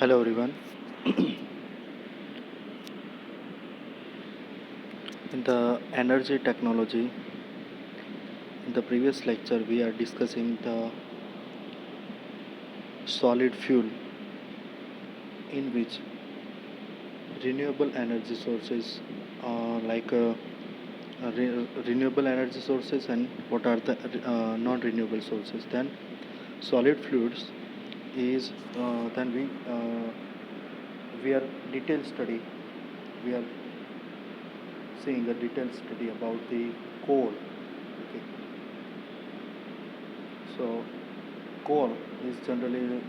Hello everyone. In the energy technology, in the previous lecture, we are discussing the solid fuel in which renewable energy sources, renewable energy sources, and what are the non-renewable sources. Then, solid fluids is then we are detailed study. We are seeing a detailed study about the coal. Okay. So coal is generally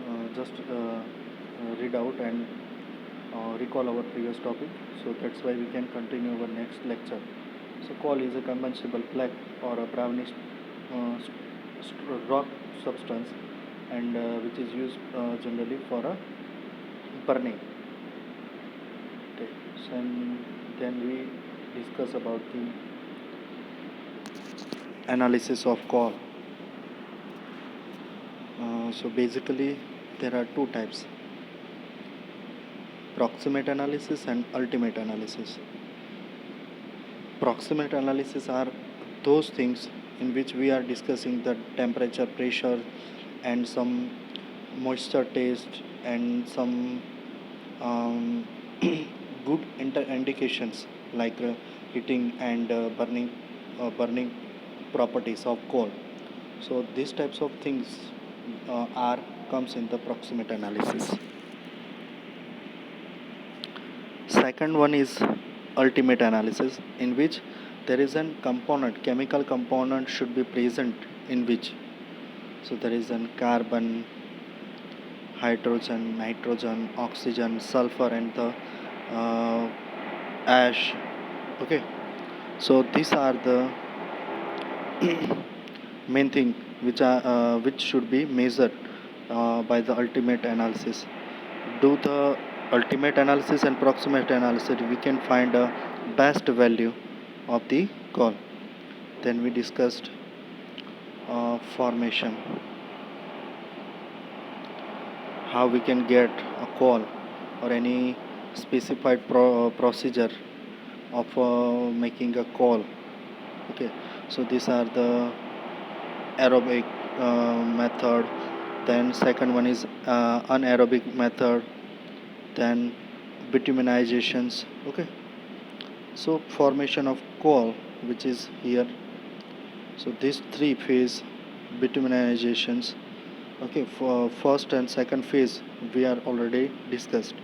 read out and recall our previous topic. So that's why we can continue our next lecture. So coal is a combustible black or a brownish rock substance, and which is used generally for a burning. Okay. So then we discuss about the analysis of coal. So basically, there are two types: proximate analysis and ultimate analysis. Proximate analysis are those things in which we are discussing the temperature, pressure, and some moisture test and some good indications like heating and burning properties of coal. So these types of things are comes in the proximate analysis. Second one is ultimate analysis, in which there is a component, chemical component should be present in which. So there is an carbon, hydrogen, nitrogen, oxygen, sulfur, and the ash. Okay. So these are the main thing which should be measured by the ultimate analysis. Do the ultimate analysis and proximate analysis, we can find a best value of the coal. Then we discussed formation, how we can get a coal or any specified procedure of making a coal. Okay, so these are the aerobic method. Then second one is anaerobic method. Then bitumenizations. Okay, so formation of coal, which is here. So these three phase bitumenizations. Okay, for first and second phase we are already discussed,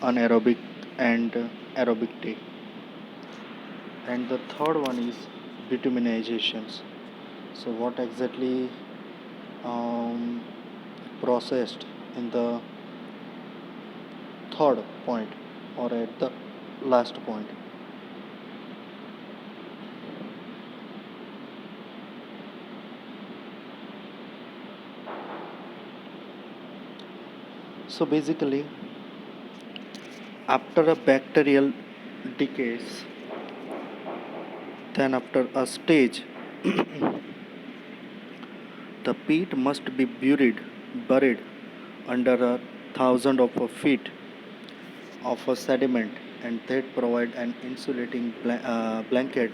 anaerobic and aerobic tea. And the third one is bitumenizations. So what exactly processed in the third point or at the last point. So basically, after a bacterial decays, then after a stage, the peat must be buried under 1,000 of a feet of a sediment, and that provide an insulating blanket,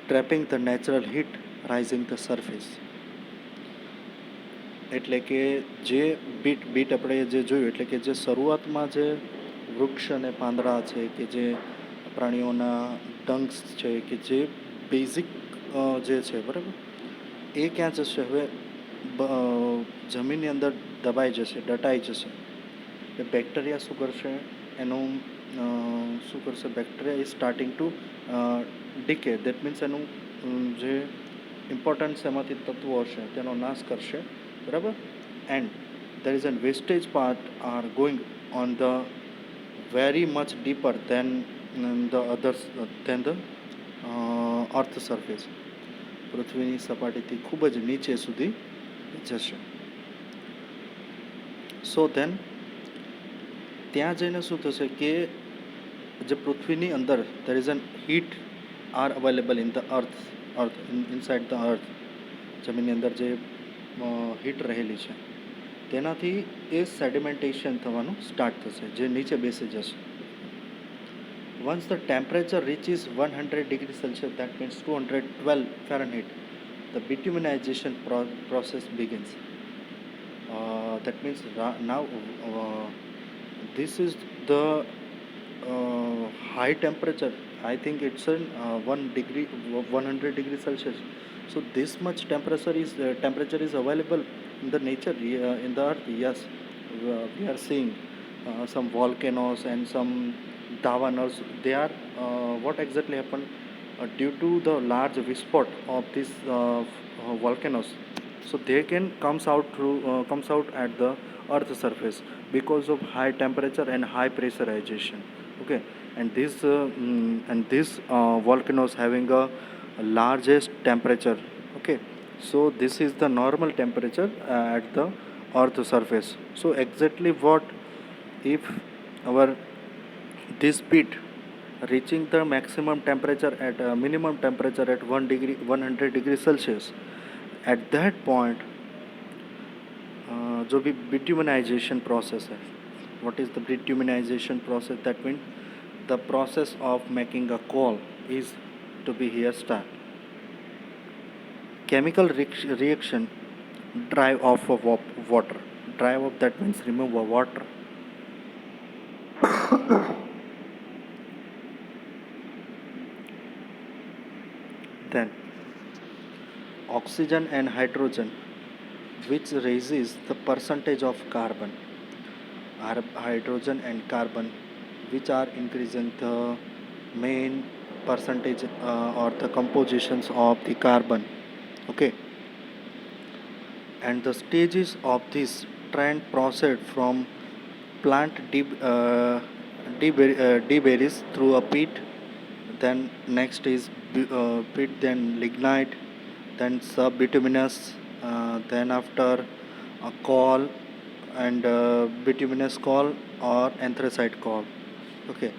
trapping the natural heat rising the surface. એટલે કે જે bit આપણે જે જોયું, એટલે કે જે શરૂઆતમાં જે વૃક્ષ અને પાંદડા છે કે જે પ્રાણીઓના ડંક્સ છે કે જે બેઝિક જે છે બરાબર, એ ક્યાં જશે? હવે જમીનની અંદર દબાઈ જશે, દટાઈ જશે. એટલે બેક્ટેરિયા શું કરશે? એનું શું કરશે? Bacteria is starting to decay. That means એનું જે ઇમ્પોર્ટન્સ એમાંથી તત્વો હશે તેનો નાશ કરશે, બરાબર. And there is an wastage part are going on the very much deeper than the others than the earth surface. પૃથ્વીની સપાટીથી ખૂબ જ નીચે સુધી જશે. સો ધેન ત્યાં જઈને શું થશે કે જે પૃથ્વીની અંદર there is an heat are available in the earth inside the earth. જમીનની અંદર જે હીટ રહેલી છે તેનાથી એ સેડિમેન્ટેશન થવાનું સ્ટાર્ટ થશે, જે નીચે બેસી જશે. Once the temperature reaches 100 degrees Celsius, that means 212 Fahrenheit, the bituminization process begins. That means now this is the high temperature. I think it's an 100 degrees Celsius. So this much temperature is available in the nature, in the earth. Yes, we are seeing some volcanoes and some davaners. They are what exactly happened due to the large wispot of these volcanoes. So they can comes out at the earth surface because of high temperature and high pressurization. Okay, and this volcanoes having a largest temperature. Okay, so this is the normal temperature at the earth surface. So exactly what if our this pit reaching the maximum temperature at minimum temperature at 100 degrees Celsius, at that point जो भी bituminization process है, what is the bituminization process? That means the process of making a coal is to be here start. Chemical reaction drive off of water. Drive off, that means remove water. Then oxygen and hydrogen, which raises the percentage of carbon. Hydrogen and carbon, which are increasing the main percentage or the compositions of the carbon. Okay, and the stages of this trend proceed from plant deberries through a pit, then next is pit, then lignite, then subbituminous, then after a coal and bituminous coal or anthracite coal. Okay,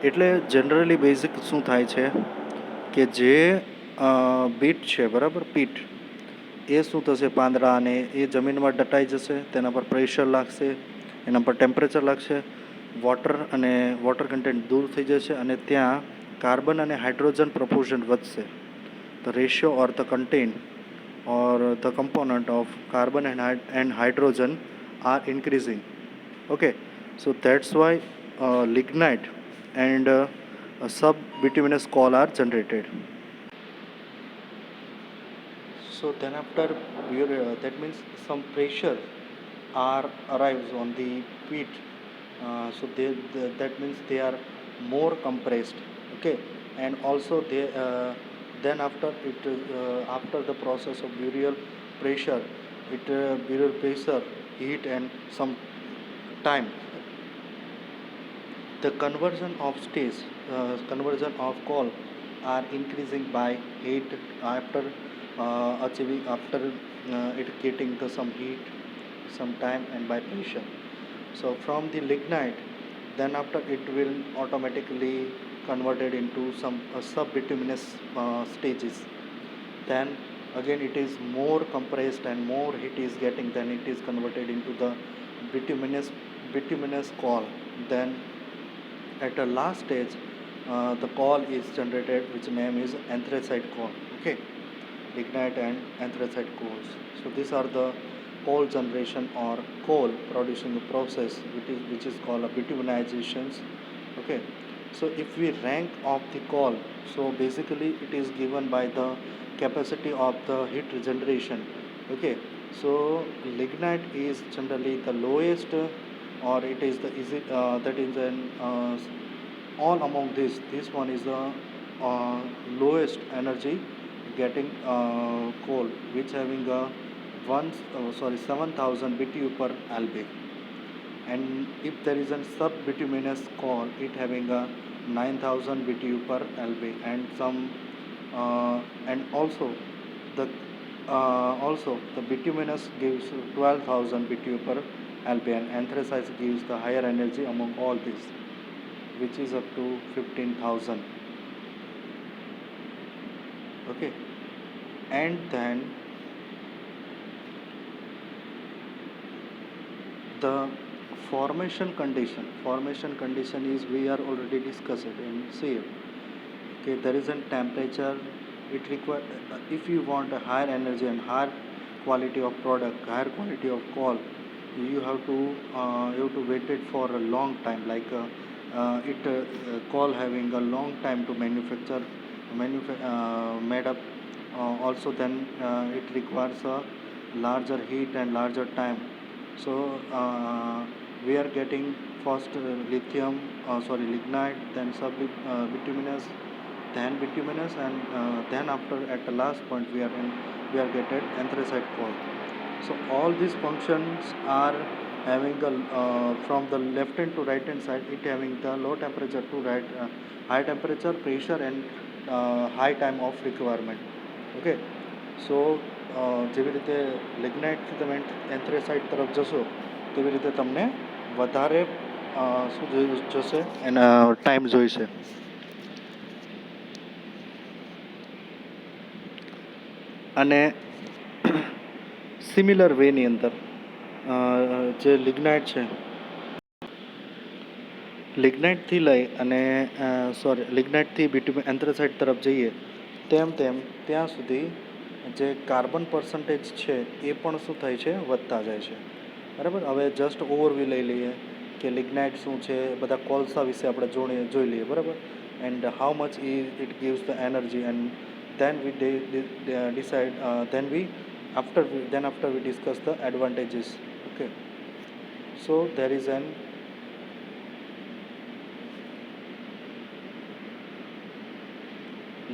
એટલે generally basic શું થાય છે કે જે bit છે, બરાબર, pit એ શું થશે, પાંદડા અને એ જમીનમાં દટાઈ જશે, તેના પર પ્રેશર લાગશે, એના પર ટેમ્પરેચર લાગશે, વોટર કન્ટેન્ટ દૂર થઈ જશે અને ત્યાં કાર્બન અને હાઇડ્રોજન પ્રપોર્શન વધશે. The ratio or the content or the component of carbon and hydrogen are increasing. Okay, so that's why lignite and subbituminous coal are generated. So then after that means some pressure arrives on the pit. So that means they are more compressed. Okay, and also they then after the process of burial pressure, burial pressure, heat and some time, the conversion of coal are increasing by heat after it getting some heat, some time and by pressure. So from the lignite, then after it will automatically converted into some subbituminous stages. Then again it is more compressed and more heat is getting, then it is converted into the bituminous coal. Then at the last stage the coal is generated, which name is anthracite coal. Okay, lignite and anthracite coals. So these are the coal generation or coal producing process, which is called a bituminizations. Okay, so if we rank of the coal, so basically it is given by the capacity of the heat generation. Okay, so lignite is generally the lowest, or it is the that is an all among this one is the lowest energy getting coal, which having a 7,000 BTU per lb. And if there is a subbituminous coal, it having a 9,000 BTU per lb, and some and also the bituminous gives 12,000 BTU per lb, and anthracite gives the higher energy among all these, which is up to 15,000. Okay, and then the formation condition is we are already discussed in CF. Okay, there is a temperature. It require if you want a higher energy and higher quality of product, higher quality of call, you have to wait it for a long time. Like it call having a long time to made up. Also, then it requires a larger heat and larger time. So we are getting first lignite, then bituminous, then bituminous, and then after at the last point we are getting anthracite coal. So all these functions are having from the left hand to right hand side, it having the low temperature to high temperature, pressure, and high time of requirement. Okay, so જેવી રીતે લિગ્નાઇટથી તમે anthracite તરફ જશો તેવી રીતે તમને વધારે શું જોશે એના ટાઈમ જોઈશે. અને સિમિલર વેની અંદર જે લિગ્નાઇટ છે, લિગ્નાઇટથી લઈ અને લિગ્નાઇટથી એન્થ્રેસાઇટ તરફ જઈએ તેમ ત્યાં સુધી જે કાર્બન પર્સન્ટેજ છે એ પણ શું થાય છે, વધતા જાય છે. બરાબર. હવે જસ્ટ ઓવરવ્યૂ લઈ લઈએ કે લિગ્નાઇટ શું છે, બધા કોલસા વિશે આપણે જોઈ લઈએ. બરાબર. And how much it gives the energy and then we decide after we discuss the advantages. Okay, so there is an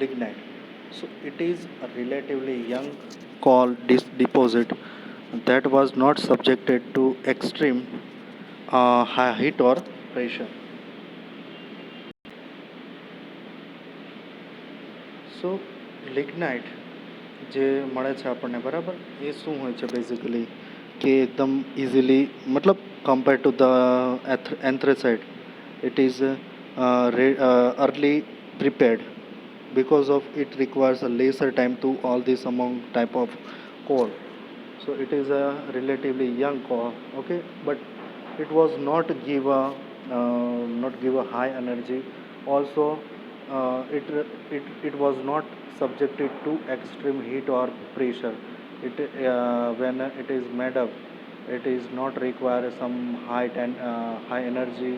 lignite. So it is a relatively young coal deposit that was not subjected to extreme high heat or pressure. So lignite જે મળે છે આપણને, બરાબર, એ શું હોય છે basically કે એકદમ ઇઝીલી, મતલબ compare to the anthracite it is early prepared because of it requires a lesser time to all this among type of coal. So it is a relatively young coal. Okay, but it was not give a high energy. Also it was not subjected to extreme heat or pressure. When it is made up, it is not require some high energy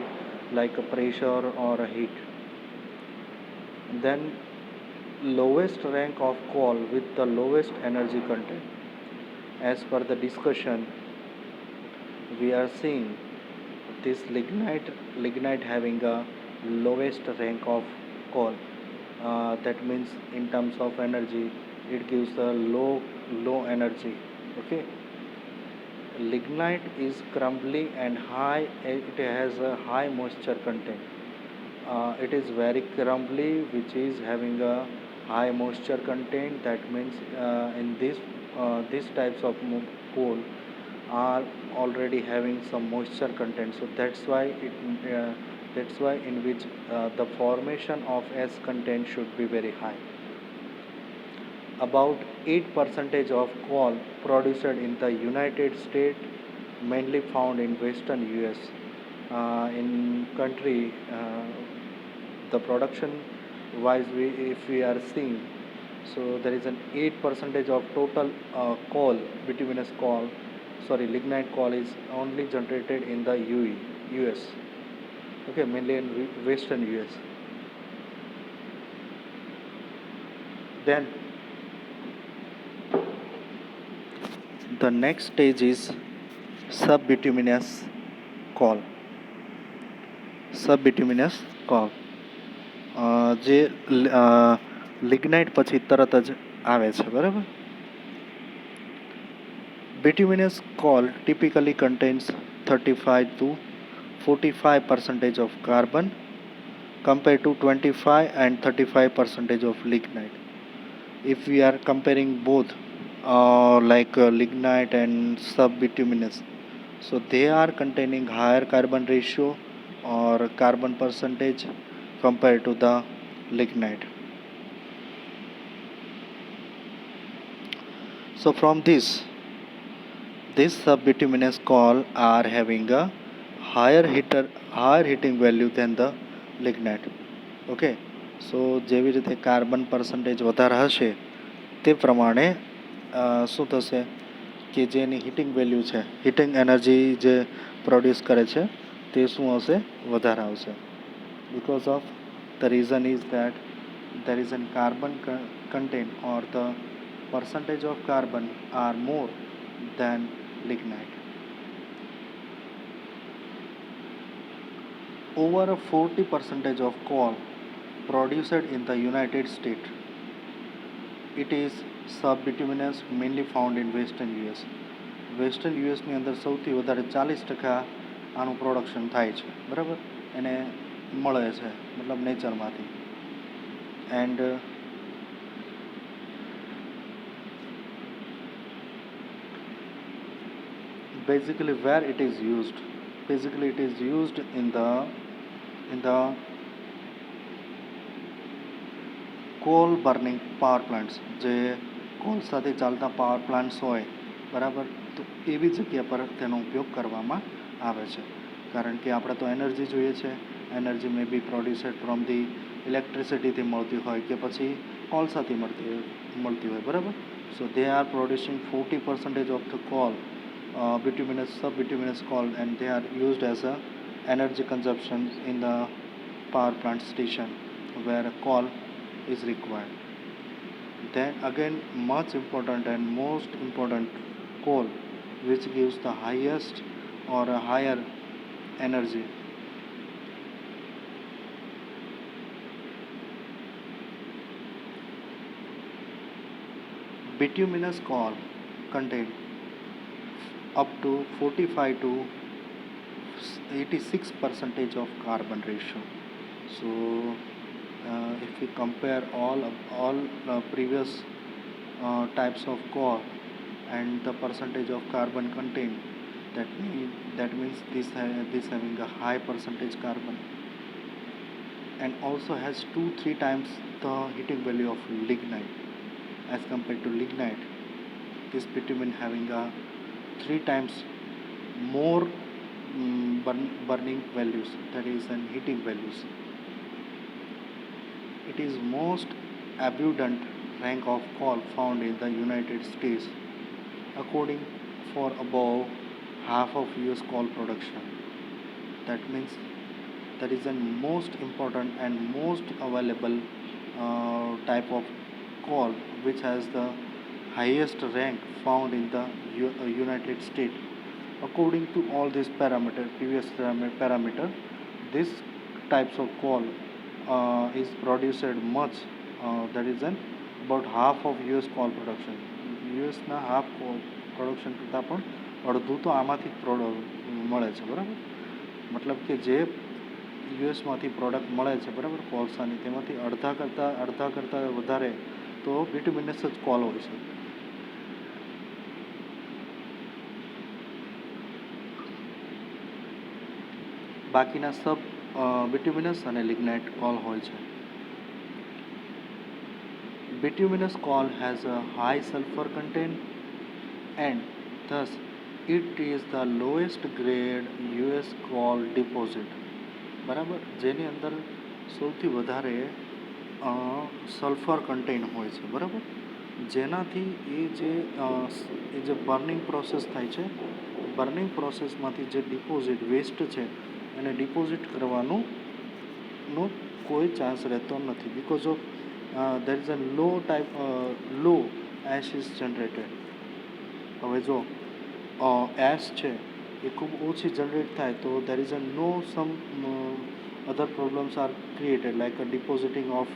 like a pressure or a heat. Then lowest rank of coal with the lowest energy content. As per the discussion, we are seeing this lignite having a lowest rank of coal. That means in terms of energy, it gives a low energy. Okay, lignite is crumbly and high. It has a high moisture content. It is very crumbly, which is having a high moisture content. That means in these types of coal are already having some moisture content. So that's why in which the formation of S content should be very high. About 8% of coal produced in the United States, mainly found in western US. In country, the production wise, if we are seeing, so there is an 8% of total bituminous coal, lignite coal is only generated in the US. Okay, mainly in western US. Then the next stage is subbituminous coal. Subbituminous coal જે lignite પછી તરત જ આવે છે, બરાબર. Bituminous coal typically contains 35 to 45% of carbon compared to 25 and 35% of lignite. If we are comparing both lignite and subbituminous, so they are containing higher carbon ratio or carbon percentage compared to the lignite. So from this, These subbituminous coal are having a higher heating value than the lignite. Okay so જેવી રીતે carbon percentage વધારે હશે તે પ્રમાણે શું થશે કે જેની હીટિંગ વેલ્યુ છે, હીટિંગ એનર્જી જે પ્રોડ્યુસ કરે છે તે શું હશે, વધારે આવશે. Because of the reason is that there is a carbon content or the percentage of carbon are more than lignite. Over 40% of coal produced in the United States, it is subbituminous, mainly found in western US. Western યુએસની અંદર સૌથી વધારે 40% આનું production થાય છે, બરાબર, એને મળે છે મતલબ નેચરમાંથી. And basically where it is used, basically it is used in the call burning power plants, જે કોલ સાથે ચાલતા પાવર પ્લાન્ટ્સ હોય, બરાબર, તો એવી જગ્યા પર તેનો ઉપયોગ કરવામાં આવે છે. કારણ કે આપણે તો એનર્જી જોઈએ છે, energy may be produced from the ઇલેક્ટ્રિસિટીથી મળતી હોય કે પછી કોલસાથી મળતી હોય, બરાબર. So they are producing 40% of the coal, bituminous, subbituminous coal, and they are used as a energy consumption in the power plant station where coal is required. Then again, much important and most important, coal, which gives the highest or a higher energy. Bituminous coal contain up to 45 to 86% of carbon ratio. So if we compare all previous types of coal and the percentage of carbon contained, that means this having a high percentage carbon, and also has 2-3 times the heating value of lignite. As compared to lignite, this bitumen having a 3 times more burning values, that is an heating values. It is most abundant rank of coal found in the United States, according for above half of US coal production. That means that is the most important and most available type of coal which has the highest rank found in the United States. According to all these previous parameter, this types of coal is produced much, that is about half of US coal production. યુએસના half production કરતાં પણ અડધું તો આમાંથી મળે છે, બરાબર. મતલબ કે જે યુએસમાંથી પ્રોડક્ટ મળે છે, બરાબર, કોલસાની, તેમાંથી અડધા કરતાં વધારે તો bituminous જ કોલ હોય છે. બાકીના સબ bituminous અને lignite coal હોય છે. Bituminous coal has a high sulfur content and thus it is the lowest grade US coal deposit, બરાબર, જેની અંદર સૌથી વધારે સલ્ફર કન્ટેન હોય છે, બરાબર, જેનાથી એ જે બર્નિંગ પ્રોસેસ થાય છે, બર્નિંગ પ્રોસેસમાંથી જે ડિપોઝિટ વેસ્ટ છે એને ડિપોઝિટ કરવાનો કોઈ ચાન્સ રહેતો નથી. Because of there is a low ash is generated. હવે જો એશ છે એ ખૂબ ઓછી જનરેટ થાય તો there is a no some other problems are created like a depositing of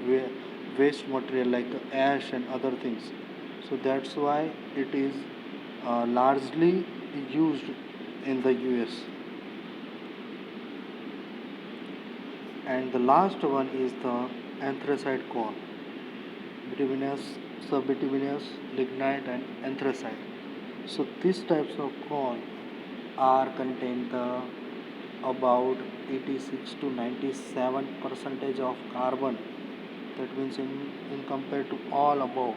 waste material like ash and other things. So that's why it is largely used in the US. And the last one is the anthracite coal, bituminous, subbituminous, lignite and anthracite. So these types of coal are contain the about 86 to 97% of carbon. That means in compared to all above,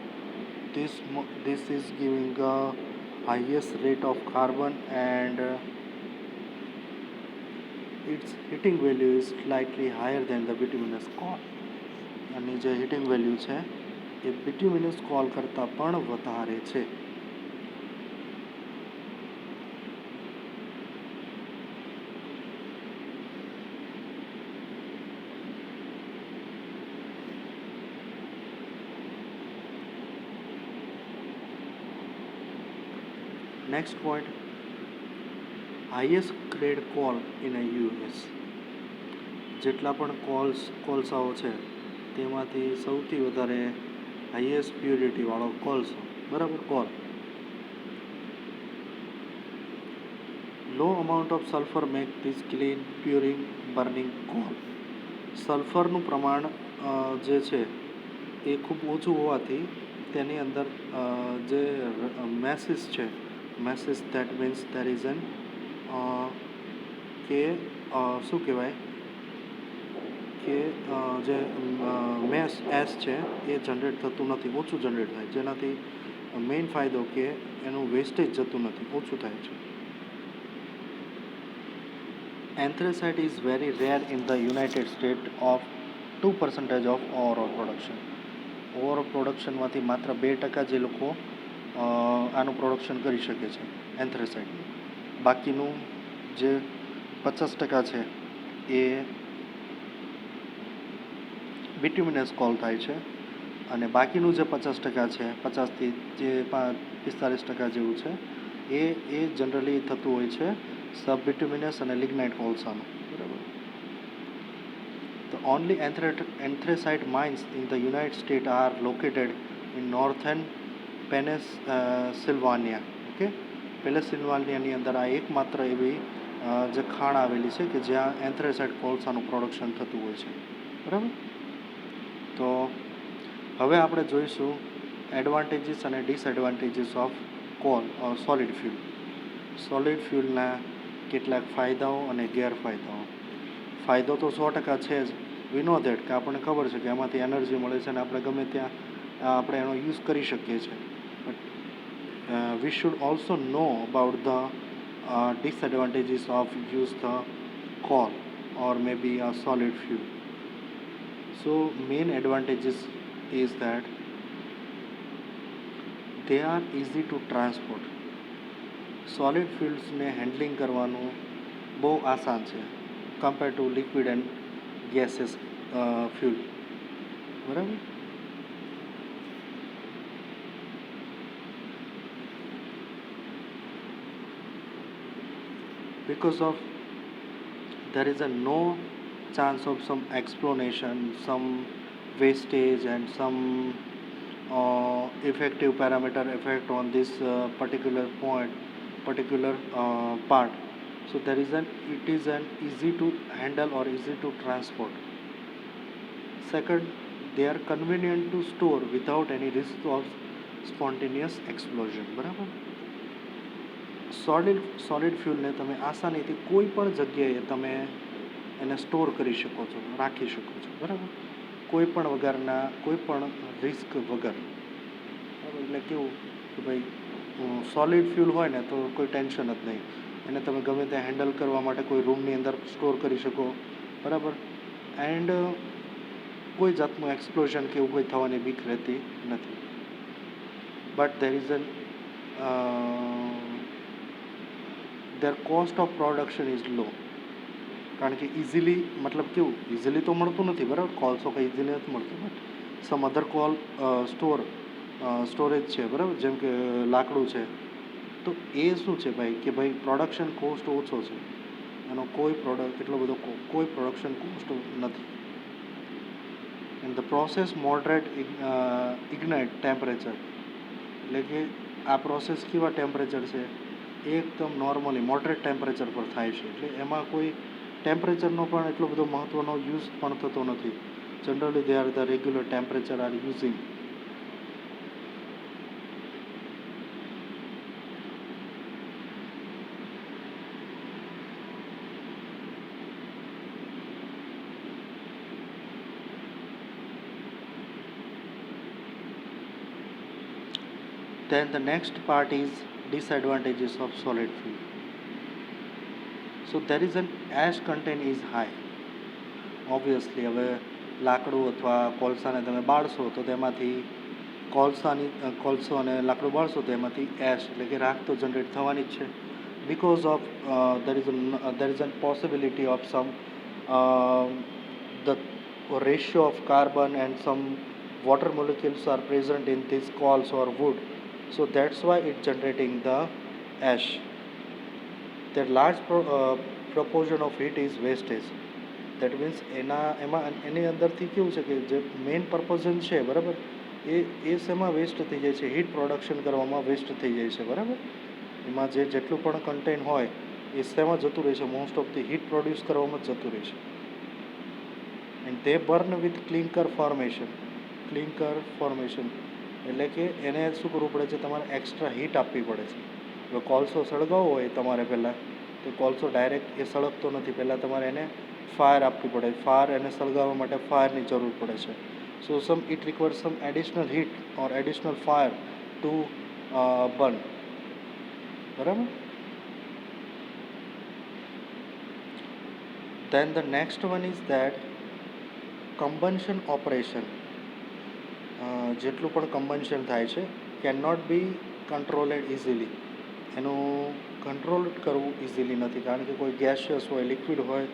this is giving highest rate of carbon, and its heating value is slightly higher than the bituminous coal. આની જે heating value છે એ બિટ્યુમિનસ call કરતાં પણ વધારે છે. Next point, highest grade coal in US. જેટલા પણ કોલસાઓ છે તેમાંથી સૌથી વધારે હાઈએસ્ટ પ્યોરિટીવાળો કોલસો, બરાબર, coal. Low amount of sulphur make this clean pure burning coal. સલ્ફરનું પ્રમાણ જે છે એ ખૂબ ઓછું હોવાથી તેની અંદર જે મેસિસ છે, masses that means there is an કે શું કહેવાય કે જે મેસ એસ છે એ જનરેટ થતું નથી, ઓછું જનરેટ થાય, જેનાથી મેઇન ફાયદો કે એનું વેસ્ટેજ જતું નથી, ઓછું થાય છે. Anthracite is very rare in the United States of 2% of overall production. Overall પ્રોડક્શનમાંથી માત્ર 2% જે લોકો આનું પ્રોડક્શન કરી શકે છે એન્થ્રેસાઇટનું. બાકીનું જે 50% છે એ બિટ્યુમિનસ કોલ થાય છે, અને બાકીનું જે 50% છે, 50થી જે 45% જેવું છે એ જનરલી થતું હોય છે સબ બિટ્યુમિનસ અને લિગ્નાઇટ કોલસાનું, બરાબર. The only anthracite mines in the United States are located in northern Pennsylvania. Okay, પેલેસિલ્વાનિયાની અંદર આ એકમાત્ર એવી જે ખાણ આવેલી છે કે જ્યાં એન્થ્રેસાઇટ કોલસાનું પ્રોડક્શન થતું હોય છે, બરાબર. તો હવે આપણે જોઈશું એડવાન્ટેજીસ અને disadvantages of coal solid fuel. Solid ફ્યુલના કેટલાક ફાયદાઓ અને ગેરફાયદાઓ. ફાયદો તો 100% છે જ. વી નો દેટ, કે આપણને ખબર છે કે એમાંથી એનર્જી મળે છે અને આપણે ગમે ત્યાં આપણે એનો યુઝ કરી શકીએ છીએ. But we should also know about the disadvantages of use the coal or maybe a solid fuel. So main advantages is that they are easy to transport. Solid ફ્યુલ્સને હેન્ડલિંગ કરવાનું બહુ આસાન છે compare to liquid and gases fuel, બરાબર. Because of there is a no chance of some explanation, some wastage and some effective parameter effect on this particular part. So it is an easy to handle or easy to transport. Second, they are convenient to store without any risk of spontaneous explosion, બરાબર. Solid ફ્યુલને તમે આસાનીથી કોઈ પણ જગ્યાએ તમે એને store કરી શકો છો, રાખી શકો છો, બરાબર, કોઈ પણ વગરના, કોઈ પણ રિસ્ક વગર, બરાબર. એટલે કેવું કે ભાઈ સોલિડ ફ્યુલ હોય ને તો કોઈ ટેન્શન જ નહીં, એને તમે ગમે ત્યાં હેન્ડલ કરવા માટે કોઈ રૂમની અંદર સ્ટોર કરી શકો, બરાબર. એન્ડ કોઈ જાતનું એક્સપ્લોઝન કે એવું કોઈ થવાની બીક રહેતી નથી. But there is N their cost of production is low. કારણ કે ઇઝીલી, મતલબ કેવું, ઇઝીલી તો મળતું નથી, બરાબર, કોલસો કંઈ ઇઝીલી નથી મળતું, but some other coal storage છે, બરાબર, જેમ કે લાકડું છે, તો એ શું છે ભાઈ કે ભાઈ પ્રોડક્શન કોસ્ટ ઓછો છે એનો, એટલો બધો કોઈ પ્રોડક્શન કોસ્ટ નથી. And the process moderate ignite temperature, એટલે કે આ પ્રોસેસ કેવા ટેમ્પરેચર છે, એકદમ નોર્મલી મોડરેટ ટેમ્પરેચર પર થાય છે, એટલે એમાં કોઈ ટેમ્પરેચરનો પણ એટલો બધો મહત્ત્વનો યુઝ પણ થતો નથી. Generally they are the regular temperature R using. Then the next part is disadvantages of solid fuel. So there is an ash content is high. Obviously હવે લાકડું અથવા કોલસાને તમે બાળશો તો તેમાંથી કોલસો અને લાકડું બાળશો તો એમાંથી એશ એટલે કે રાખ તો જનરેટ થવાની જ છે. Because of there is a possibility of some the ratio of carbon and some water molecules are present in these coals or wood, so that's why it's generating the ash. The large proportion of it is wastage. That means એની અંદરથી કેવું છે કે જે main પર્પઝન છે બરાબર એ શેમાં waste થઈ જાય છે, હીટ પ્રોડક્શન કરવામાં વેસ્ટ થઈ જાય છે બરાબર. એમાં જેટલું પણ કન્ટેન્ટ હોય એ શેમાં જતું રહે છે, most of the heat produce કરવામાં જ જતું રહે છે. એન્ડ તે બર્ન વિથ ક્લિંકર ફોર્મેશન એટલે કે એને શું કરવું પડે છે, તમારે એક્સ્ટ્રા હીટ આપવી પડે છે. જો કોલસો સળગાવવો હોય તમારે પહેલાં તો કોલસો ડાયરેક્ટ એ સળગતો નથી, પહેલાં તમારે એને ફાયર આપવી પડે. ફાયર એને સળગાવવા માટે ફાયરની જરૂર પડે છે. So it requires some additional heat or additional fire to burn બરાબર. Then the next one is that combustion operation. જેટલું પણ કમ્બન્શન થાય છે કેન નોટ બી કંટ્રોલેડ ઇઝીલી. એનું કંટ્રોલ કરવું ઇઝીલી નથી, કારણ કે કોઈ ગેસિયસ હોય, લિક્વિડ હોય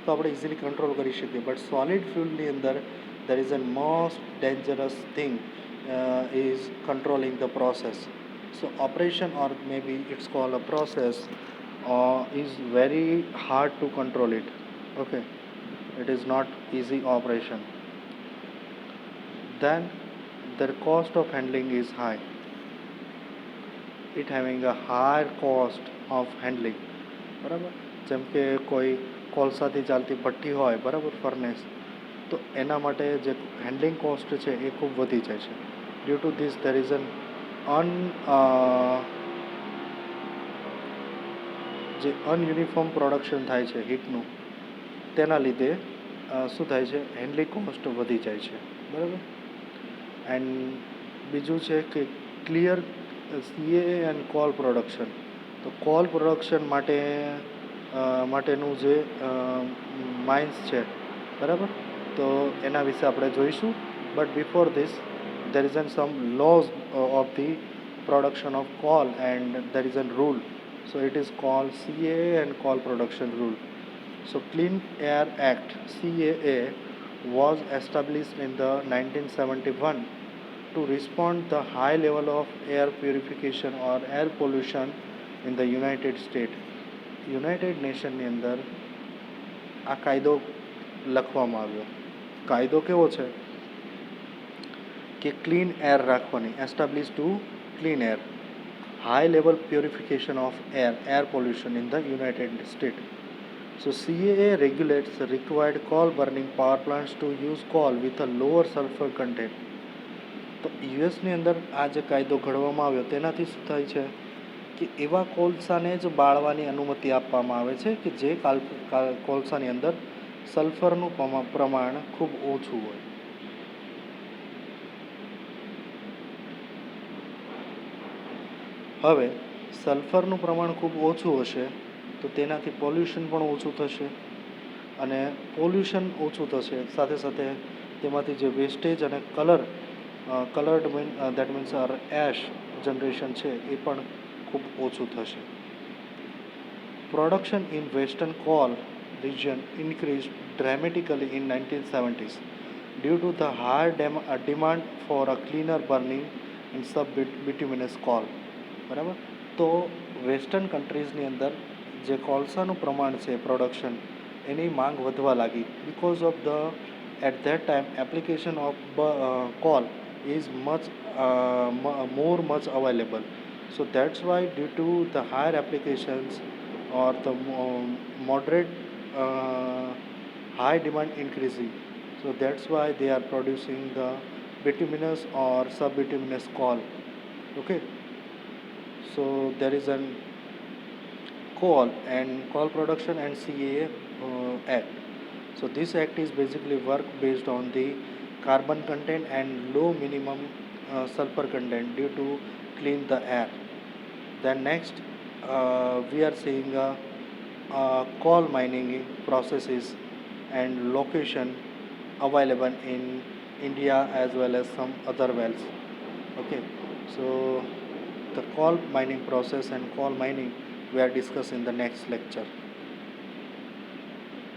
તો આપણે ઇઝીલી કંટ્રોલ કરી શકીએ. બટ સોલિડ ફ્યુલની અંદર there is a most dangerous thing is controlling the process. So operation, or maybe it's called a process, is very hard to control it. Okay, it is not easy operation. Then their cost of handling is high. It having a higher cost of handling બરાબર. જેમ કે કોઈ કોલસાથી ચાલતી ભઠ્ઠી હોય બરાબર, furnace, તો એના માટે જે હેન્ડલિંગ કોસ્ટ છે એ ખૂબ વધી જાય છે. Due to this there is જે અનયુનિફોર્મ પ્રોડક્શન થાય છે હીટનું, તેના લીધે શું થાય છે, હેન્ડલિંગ કોસ્ટ વધી જાય છે બરાબર. એન્ડ બીજું છે કે clear CAA and call production. તો કોલ પ્રોડક્શન માટેનું જે માઇન્સ છે બરાબર, તો એના વિશે આપણે જોઈશું. But before this there is some laws of the production of coal, and there is a rule. So it is called CAA and coal production rule. So Clean Air Act CAA was established in the 1971 to respond the high level of air purification or air pollution in the United States. United નેશનની અંદર આ કાયદો લખવામાં આવ્યો. કાયદો કેવો છે કે ક્લીન એર રાખવાની, establish to clean air, high level purification of air pollution in the United State. So CAA regulates the required coal burning power plants to use coal with a lower sulfur content. તો યુએસની અંદર આ જે કાયદો ઘડવામાં આવ્યો તેનાથી શું થાય છે કે એવા કોલસાને જ બાળવાની અનુમતિ આપવામાં આવે છે કે જે કોલસાની અંદર સલ્ફરનું પ્રમાણ ખૂબ ઓછું હોય. હવે સલ્ફરનું પ્રમાણ ખૂબ ઓછું હશે તો તેનાથી પોલ્યુશન પણ ઓછું થશે, અને પોલ્યુશન ઓછું થશે સાથે સાથે તેમાંથી જે વેસ્ટેજ અને coloured that means ash generation છે એ પણ ખૂબ ઓછું થશે. Production in western call region increased dramatically in 1970s due to the higher demand for a cleaner burning in sub-bituminous coal. બરાબર. તો વેસ્ટર્ન કન્ટ્રીઝની અંદર જે કોલસાનું પ્રમાણ છે પ્રોડક્શન એની માંગ વધવા લાગી, because of the at that time application of coal is much available. So that's why due to the higher applications or the moderate high demand increasing, so that's why they are producing the bituminous or sub-bituminous coal. Okay, so there is an coal production and CAA act. So this act is basically work based on the carbon content and low minimum sulfur content due to clean the air. Then next, we are seeing coal mining processes and location available in India as well as some other wells. Okay, so the coal mining process and coal mining we are discussing in the next lecture.